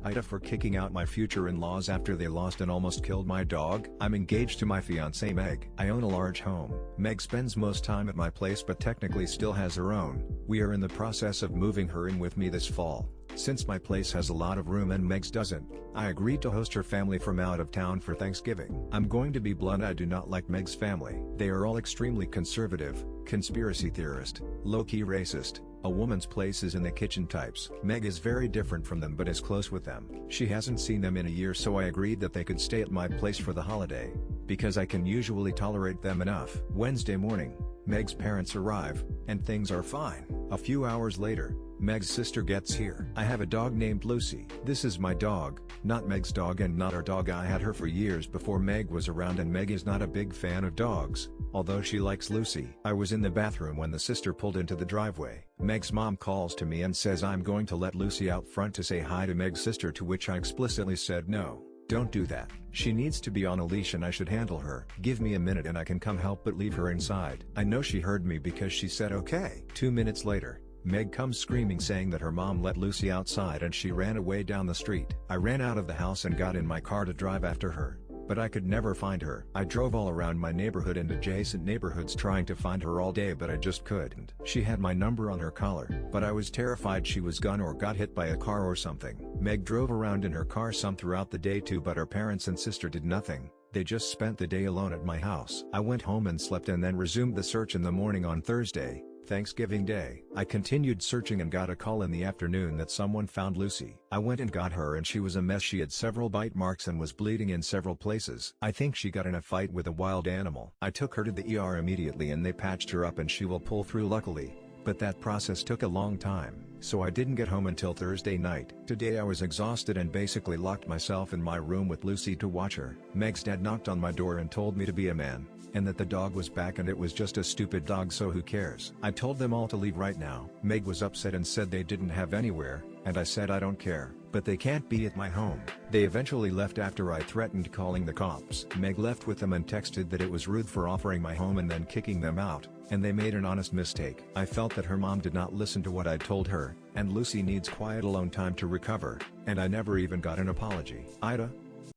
AITA for kicking out my future in-laws after they lost and almost killed my dog. I'm engaged to my fiancée Meg. I own a large home. Meg spends most time at my place but technically still has her own. We are in the process of moving her in with me this fall. Since my place has a lot of room and Meg's doesn't, I agreed to host her family from out of town for Thanksgiving. I'm going to be blunt, I do not like Meg's family. They are all extremely conservative, conspiracy theorist, low-key racist, a woman's place is in the kitchen types. Meg is very different from them but is close with them. She hasn't seen them in a year, so I agreed that they could stay at my place for the holiday, because I can usually tolerate them enough. Wednesday morning, Meg's parents arrive, and things are fine. A few hours later, Meg's sister gets here. I have a dog named Lucy. This is my dog, not Meg's dog and not our dog. I had her for years before Meg was around, and Meg is not a big fan of dogs, although she likes Lucy. I was in the bathroom when the sister pulled into the driveway. Meg's mom calls to me and says I'm going to let Lucy out front to say hi to Meg's sister, to which I explicitly said no. Don't do that. She needs to be on a leash and I should handle her. Give me a minute and I can come help, but leave her inside. I know she heard me because she said okay. 2 minutes later, Meg comes screaming saying that her mom let Lucy outside and she ran away down the street. I ran out of the house and got in my car to drive after her, but I could never find her. I drove all around my neighborhood and adjacent neighborhoods trying to find her all day, but I just couldn't. She had my number on her collar, but I was terrified she was gone or got hit by a car or something. Meg drove around in her car some throughout the day too, but her parents and sister did nothing. They just spent the day alone at my house. I went home and slept and then resumed the search in the morning on Thursday, Thanksgiving Day. I continued searching and got a call in the afternoon that someone found Lucy. I went and got her and she was a mess. She had several bite marks and was bleeding in several places. I think she got in a fight with a wild animal. I took her to the ER immediately and they patched her up and she will pull through luckily, but that process took a long time, so I didn't get home until Thursday night. Today I was exhausted and basically locked myself in my room with Lucy to watch her. Meg's dad knocked on my door and told me to be a man, and that the dog was back and it was just a stupid dog, so who cares. I told them all to leave right now. Meg was upset and said they didn't have anywhere, and I said I don't care, but they can't be at my home. They eventually left after I threatened calling the cops. Meg left with them and texted that it was rude for offering my home and then kicking them out, and they made an honest mistake. I felt that her mom did not listen to what I told her, and Lucy needs quiet alone time to recover, and I never even got an apology. AITA,